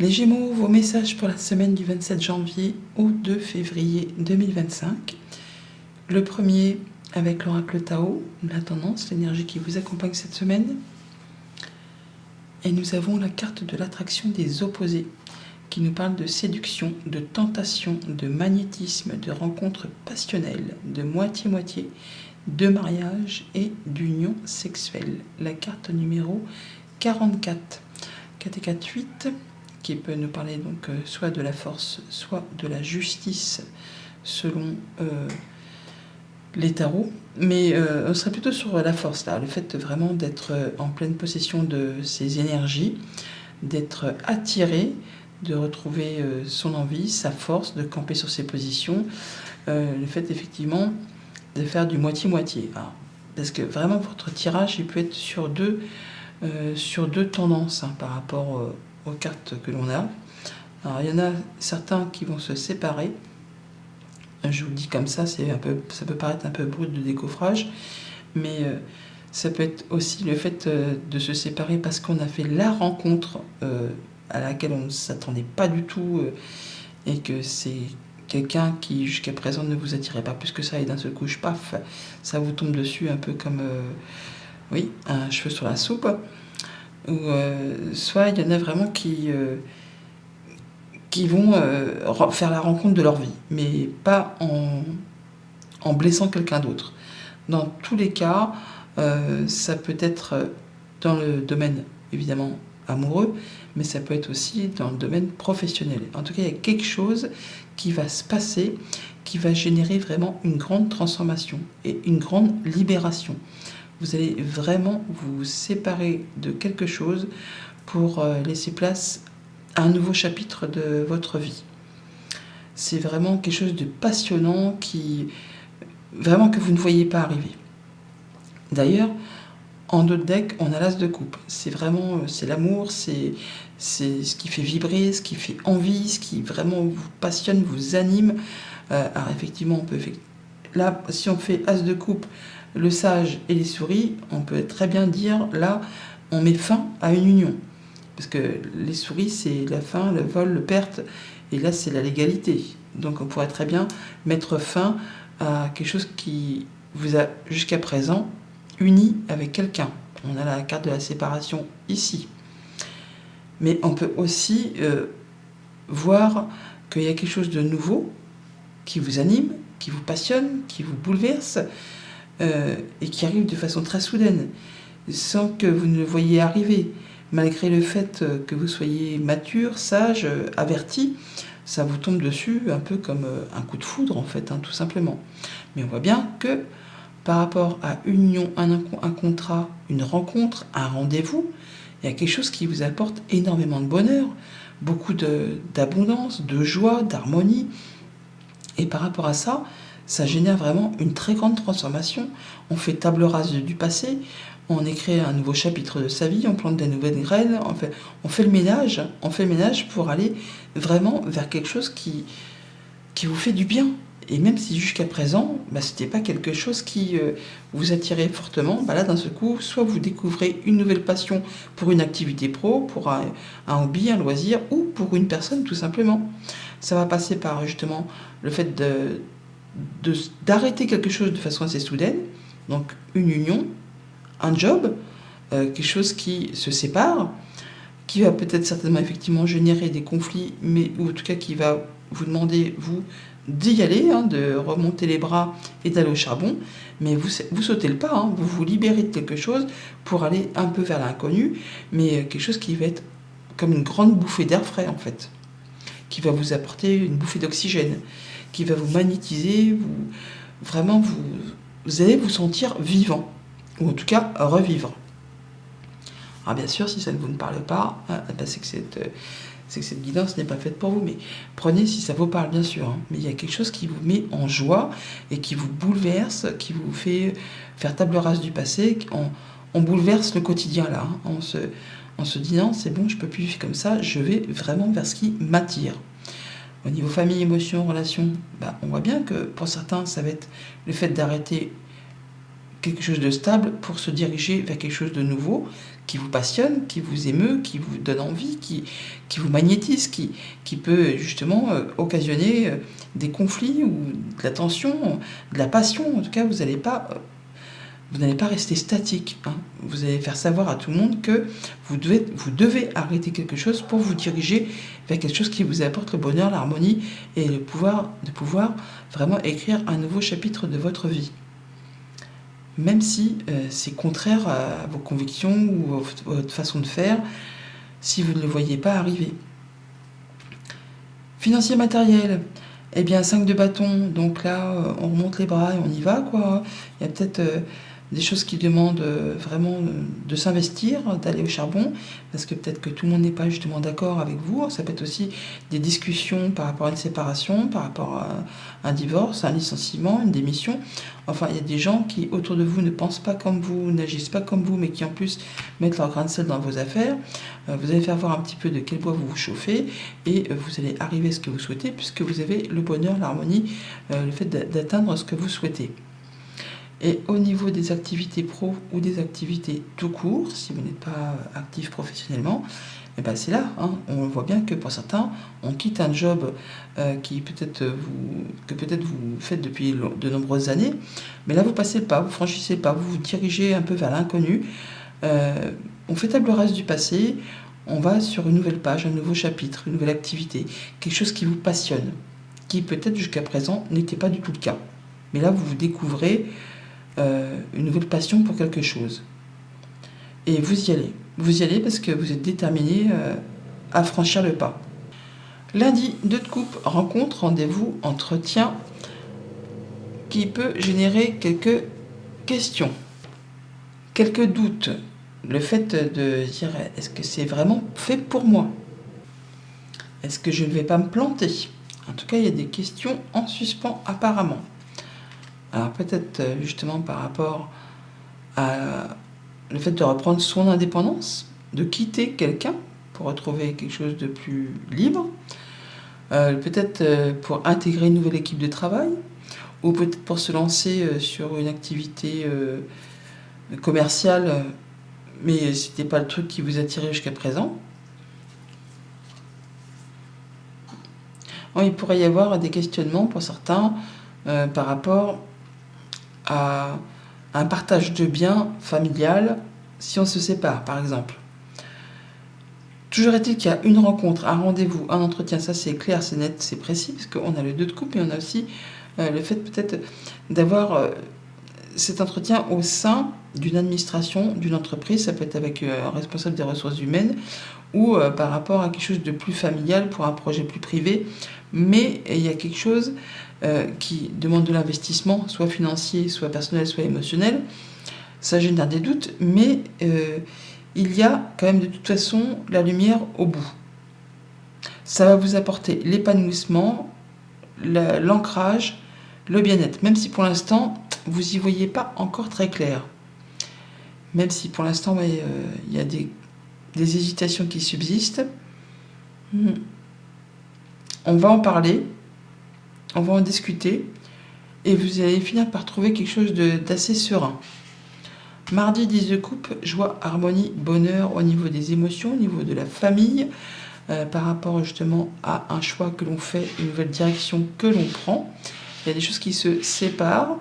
Les Gémeaux, vos messages pour la semaine du 27 janvier au 2 février 2025. Le premier avec l'oracle Tao, la tendance, l'énergie qui vous accompagne cette semaine. Et nous avons la carte de l'attraction des opposés qui nous parle de séduction, de tentation, de magnétisme, de rencontres passionnelles, de moitié-moitié, de mariage et d'union sexuelle. La carte numéro 44. 4 et 4, 8, qui peut nous parler donc soit de la force, soit de la justice, selon les tarots. Mais on serait plutôt sur la force, là, le fait vraiment d'être en pleine possession de ses énergies, d'être attiré, de retrouver son envie, sa force, de camper sur ses positions, le fait effectivement de faire du moitié-moitié. Parce que vraiment votre tirage, il peut être sur deux tendances par rapport aux cartes que l'on a. Alors il y en a certains qui vont se séparer. Je vous le dis comme ça, ça peut paraître un peu brut de décoffrage, mais ça peut être aussi le fait de se séparer parce qu'on a fait la rencontre à laquelle on ne s'attendait pas du tout et que c'est quelqu'un qui jusqu'à présent ne vous attirait pas plus que ça et d'un seul coup, paf, ça vous tombe dessus un peu comme un cheveu sur la soupe. Ou soit il y en a vraiment qui vont faire la rencontre de leur vie, mais pas en blessant quelqu'un d'autre. Dans tous les cas, ça peut être dans le domaine évidemment amoureux, mais ça peut être aussi dans le domaine professionnel. En tout cas, il y a quelque chose qui va se passer, qui va générer vraiment une grande transformation et une grande libération. Vous allez vraiment vous séparer de quelque chose pour laisser place à un nouveau chapitre de votre vie. C'est vraiment quelque chose de passionnant vraiment que vous ne voyez pas arriver. D'ailleurs, en d'autres decks, on a l'as de coupe. C'est l'amour, c'est ce qui fait vibrer, ce qui fait envie, ce qui vraiment vous passionne, vous anime. Alors effectivement, là, si on fait as de coupe, le sage et les souris, on peut très bien dire, là, on met fin à une union. Parce que les souris, c'est la fin, le vol, le perte, et là, c'est la légalité. Donc on pourrait très bien mettre fin à quelque chose qui vous a jusqu'à présent uni avec quelqu'un. On a la carte de la séparation ici. Mais on peut aussi voir qu'il y a quelque chose de nouveau qui vous anime, qui vous passionne, qui vous bouleverse, et qui arrive de façon très soudaine, sans que vous ne le voyiez arriver. Malgré le fait que vous soyez mature, sage, averti, ça vous tombe dessus un peu comme un coup de foudre en fait, tout simplement. Mais on voit bien que par rapport à une union, un contrat, une rencontre, un rendez-vous, il y a quelque chose qui vous apporte énormément de bonheur, beaucoup d'abondance, de joie, d'harmonie. Et par rapport à ça, ça génère vraiment une très grande transformation. On fait table rase du passé, on écrit un nouveau chapitre de sa vie, on plante des nouvelles graines, on fait le ménage pour aller vraiment vers quelque chose qui vous fait du bien. Et même si jusqu'à présent, ce n'était pas quelque chose qui vous attirait fortement, là d'un seul coup, soit vous découvrez une nouvelle passion pour une activité pro, pour un hobby, un loisir, ou pour une personne tout simplement. Ça va passer par justement le fait d'arrêter quelque chose de façon assez soudaine, donc une union, un job, quelque chose qui se sépare, qui va peut-être certainement effectivement générer des conflits, mais ou en tout cas qui va vous demander, vous, d'y aller, de remonter les bras et d'aller au charbon, mais vous sautez le pas, vous vous libérez de quelque chose pour aller un peu vers l'inconnu, mais quelque chose qui va être comme une grande bouffée d'air frais en fait, qui va vous apporter une bouffée d'oxygène, qui va vous magnétiser, vous allez vous sentir vivant, ou en tout cas revivre. Alors bien sûr, si ça ne vous parle pas, c'est que cette guidance n'est pas faite pour vous, mais prenez si ça vous parle, bien sûr. Mais il y a quelque chose qui vous met en joie et qui vous bouleverse, qui vous fait faire table rase du passé. On bouleverse le quotidien là, en se disant c'est bon, je peux plus vivre comme ça, je vais vraiment vers ce qui m'attire. Au niveau famille, émotion, relation, on voit bien que pour certains, ça va être le fait d'arrêter quelque chose de stable pour se diriger vers quelque chose de nouveau qui vous passionne, qui vous émeut, qui vous donne envie, qui vous magnétise, qui peut justement occasionner des conflits ou de la tension, de la passion. En tout cas, vous n'allez pas rester statique. Hein. Vous allez faire savoir à tout le monde que vous devez arrêter quelque chose pour vous diriger vers quelque chose qui vous apporte le bonheur, l'harmonie et de pouvoir vraiment écrire un nouveau chapitre de votre vie. Même si c'est contraire à vos convictions ou à votre façon de faire, si vous ne le voyez pas arriver. Financier matériel, eh bien 5 de bâton, donc là on remonte les bras et on y va quoi. Il y a peut-être des choses qui demandent vraiment de s'investir, d'aller au charbon, parce que peut-être que tout le monde n'est pas justement d'accord avec vous. Ça peut être aussi des discussions par rapport à une séparation, par rapport à un divorce, un licenciement, une démission. Enfin, il y a des gens qui, autour de vous, ne pensent pas comme vous, n'agissent pas comme vous, mais qui en plus mettent leur grain de sel dans vos affaires. Vous allez faire voir un petit peu de quel bois vous vous chauffez, et vous allez arriver à ce que vous souhaitez, puisque vous avez le bonheur, l'harmonie, le fait d'atteindre ce que vous souhaitez. Et au niveau des activités pro ou des activités tout court, si vous n'êtes pas actif professionnellement, et ben c'est là, hein, on voit bien que pour certains, on quitte un job que peut-être vous faites depuis de nombreuses années, mais là vous passez le pas, vous franchissez le pas, vous vous dirigez un peu vers l'inconnu, on fait table rase du passé, on va sur une nouvelle page, un nouveau chapitre, une nouvelle activité, quelque chose qui vous passionne, qui peut-être jusqu'à présent n'était pas du tout le cas. Mais là vous découvrez une nouvelle passion pour quelque chose. Et vous y allez. Vous y allez parce que vous êtes déterminé à franchir le pas. Lundi, 2 de coupe, rencontre, rendez-vous, entretien qui peut générer quelques questions, quelques doutes. Le fait de dire est-ce que c'est vraiment fait pour moi? Est-ce que je ne vais pas me planter? En tout cas, il y a des questions en suspens apparemment. Alors peut-être justement par rapport à le fait de reprendre son indépendance, de quitter quelqu'un pour retrouver quelque chose de plus libre, peut-être pour intégrer une nouvelle équipe de travail, ou peut-être pour se lancer sur une activité commerciale, mais ce n'était pas le truc qui vous attirait jusqu'à présent. Il pourrait y avoir des questionnements pour certains par rapport à un partage de biens familial si on se sépare, par exemple. Toujours est-il qu'il y a une rencontre, un rendez-vous, un entretien, ça c'est clair, c'est net, c'est précis, parce qu'on a le 2 de coupe, et on a aussi le fait peut-être d'avoir cet entretien au sein d'une administration, d'une entreprise, ça peut être avec un responsable des ressources humaines, ou par rapport à quelque chose de plus familial pour un projet plus privé, mais il y a quelque chose qui demande de l'investissement, soit financier, soit personnel, soit émotionnel. Ça génère des doutes, mais il y a quand même de toute façon la lumière au bout. Ça va vous apporter l'épanouissement, l'ancrage, le bien-être, même si pour l'instant, vous n'y voyez pas encore très clair. Même si pour l'instant, il y a des hésitations qui subsistent. On va en parler, on va en discuter, et vous allez finir par trouver quelque chose d'assez serein. Mardi, 10 de coupe, joie, harmonie, bonheur au niveau des émotions, au niveau de la famille, par rapport justement à un choix que l'on fait, une nouvelle direction que l'on prend. Il y a des choses qui se séparent,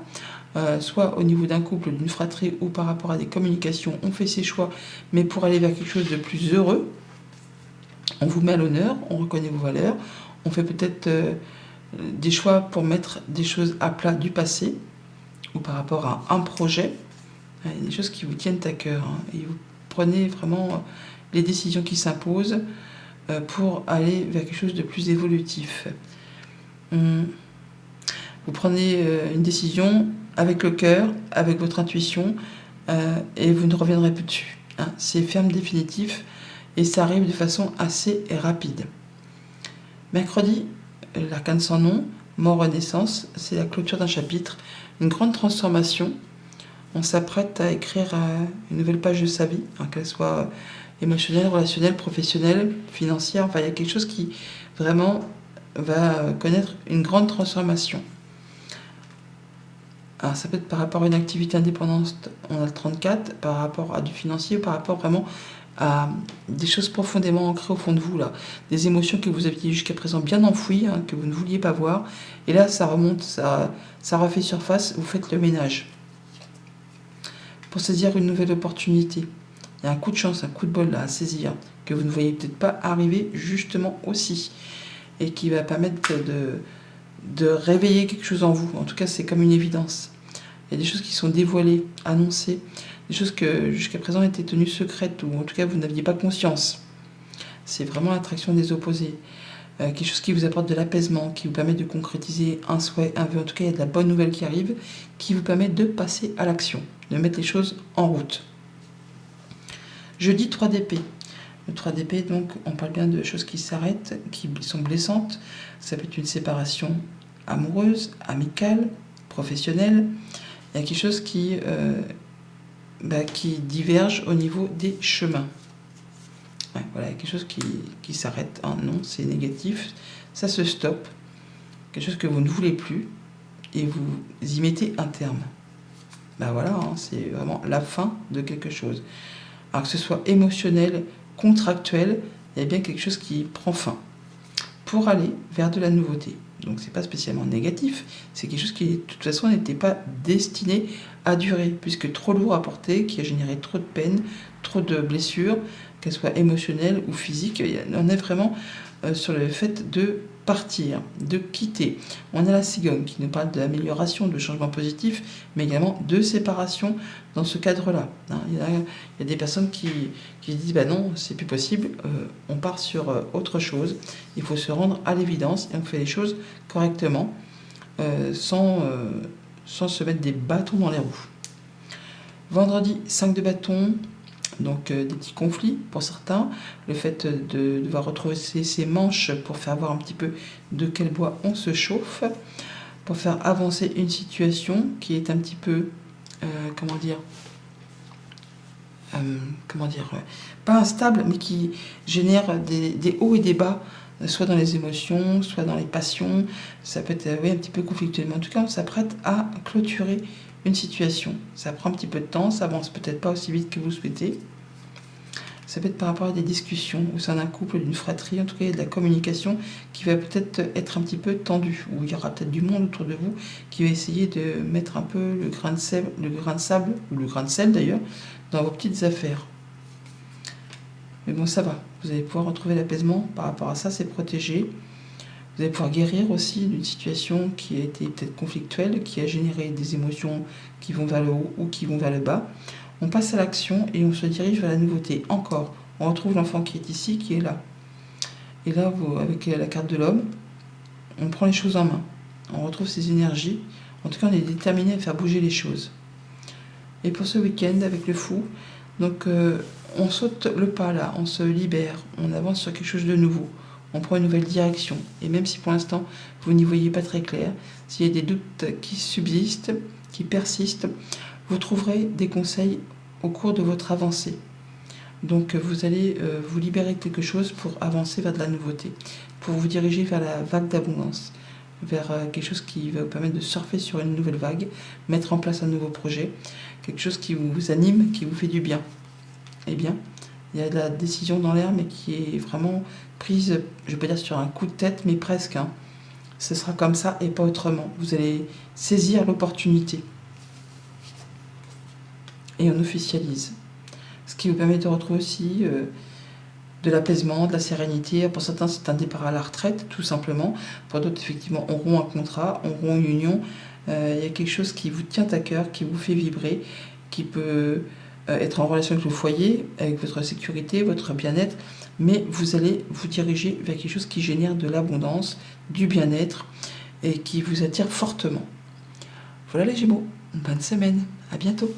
soit au niveau d'un couple, d'une fratrie, ou par rapport à des communications, on fait ses choix, mais pour aller vers quelque chose de plus heureux, on vous met à l'honneur, on reconnaît vos valeurs, on fait peut-être des choix pour mettre des choses à plat du passé, ou par rapport à un projet. Il y a des choses qui vous tiennent à cœur, hein, et vous prenez vraiment les décisions qui s'imposent pour aller vers quelque chose de plus évolutif. Vous prenez une décision avec le cœur, avec votre intuition, et vous ne reviendrez plus dessus. Hein. C'est ferme, définitif, et ça arrive de façon assez rapide. Mercredi, l'arcane sans nom, mort renaissance, c'est la clôture d'un chapitre, une grande transformation. On s'apprête à écrire une nouvelle page de sa vie, hein, qu'elle soit émotionnelle, relationnelle, professionnelle, financière. Enfin, il y a quelque chose qui vraiment va connaître une grande transformation. Alors ça peut être par rapport à une activité indépendante, on a le 34, par rapport à du financier, par rapport vraiment à des choses profondément ancrées au fond de vous, là. Des émotions que vous aviez jusqu'à présent bien enfouies, hein, que vous ne vouliez pas voir. Et là, ça remonte, ça refait surface, vous faites le ménage. Pour saisir une nouvelle opportunité. Il y a un coup de chance, un coup de bol là à saisir, que vous ne voyez peut-être pas arriver justement aussi. Et qui va permettre de réveiller quelque chose en vous. En tout cas, c'est comme une évidence. Il y a des choses qui sont dévoilées, annoncées, des choses que jusqu'à présent étaient tenues secrètes, ou en tout cas vous n'aviez pas conscience. C'est vraiment l'attraction des opposés. Quelque chose qui vous apporte de l'apaisement, qui vous permet de concrétiser un souhait, un vœu. En tout cas, il y a de la bonne nouvelle qui arrive, qui vous permet de passer à l'action, de mettre les choses en route. Jeudi, 3 d'épée. Le 3 d'épée, donc, on parle bien de choses qui s'arrêtent, qui sont blessantes. Ça peut être une séparation amoureuse, amicale, professionnelle. Il y a quelque chose qui diverge au niveau des chemins. Ouais, voilà, il y a quelque chose qui s'arrête. Hein, non, c'est négatif. Ça se stoppe. Quelque chose que vous ne voulez plus. Et vous y mettez un terme. Voilà, hein, c'est vraiment la fin de quelque chose. Alors que ce soit émotionnel, contractuel, il y a bien quelque chose qui prend fin. Pour aller vers de la nouveauté. Donc c'est pas spécialement négatif, c'est quelque chose qui de toute façon n'était pas destiné à durer, puisque trop lourd à porter, qui a généré trop de peine, trop de blessures, qu'elles soient émotionnelles ou physiques. On est vraiment sur le fait de partir, de quitter. On a la cigogne qui nous parle de l'amélioration, de changement positif, mais également de séparation dans ce cadre-là. Il y a des personnes qui disent non, c'est plus possible, on part sur autre chose, il faut se rendre à l'évidence et on fait les choses correctement sans se mettre des bâtons dans les roues. Vendredi, 5 de bâton. Donc des petits conflits pour certains, le fait de devoir retrouver ses manches pour faire voir un petit peu de quel bois on se chauffe, pour faire avancer une situation qui est un petit peu, pas instable, mais qui génère des hauts et des bas, soit dans les émotions, soit dans les passions. Ça peut être un petit peu conflictuel, mais en tout cas on s'apprête à clôturer une situation. Ça prend un petit peu de temps, ça avance peut-être pas aussi vite que vous souhaitez. Ça peut être par rapport à des discussions au sein d'un couple, d'une fratrie, en tout cas il y a de la communication qui va peut-être être un petit peu tendue, où il y aura peut-être du monde autour de vous qui va essayer de mettre un peu le grain de sable, ou le grain de sel d'ailleurs, dans vos petites affaires. Mais bon, ça va, vous allez pouvoir retrouver l'apaisement par rapport à ça, c'est protégé. Vous allez pouvoir guérir aussi d'une situation qui a été peut-être conflictuelle, qui a généré des émotions qui vont vers le haut ou qui vont vers le bas. On passe à l'action et on se dirige vers la nouveauté. Encore, on retrouve l'enfant qui est ici, qui est là. Et là, avec la carte de l'homme, on prend les choses en main. On retrouve ses énergies. En tout cas, on est déterminé à faire bouger les choses. Et pour ce week-end, avec le fou, donc on saute le pas là, on se libère, on avance sur quelque chose de nouveau. On prend une nouvelle direction. Et même si pour l'instant, vous n'y voyez pas très clair, s'il y a des doutes qui subsistent, qui persistent, vous trouverez des conseils au cours de votre avancée. Donc vous allez vous libérer de quelque chose pour avancer vers de la nouveauté, pour vous diriger vers la vague d'abondance, vers quelque chose qui va vous permettre de surfer sur une nouvelle vague, mettre en place un nouveau projet, quelque chose qui vous anime, qui vous fait du bien. Eh bien, il y a de la décision dans l'air, mais qui est vraiment prise, je ne vais pas dire sur un coup de tête, mais presque. Ce sera comme ça et pas autrement. Vous allez saisir l'opportunité. Et on officialise. Ce qui vous permet de retrouver aussi de l'apaisement, de la sérénité. Pour certains, c'est un départ à la retraite, tout simplement. Pour d'autres, effectivement, on rompt un contrat, on rompt une union. Il y a quelque chose qui vous tient à cœur, qui vous fait vibrer, qui peut être en relation avec le foyer, avec votre sécurité, votre bien-être, mais vous allez vous diriger vers quelque chose qui génère de l'abondance, du bien-être et qui vous attire fortement. Voilà les Gémeaux, bonne semaine, à bientôt.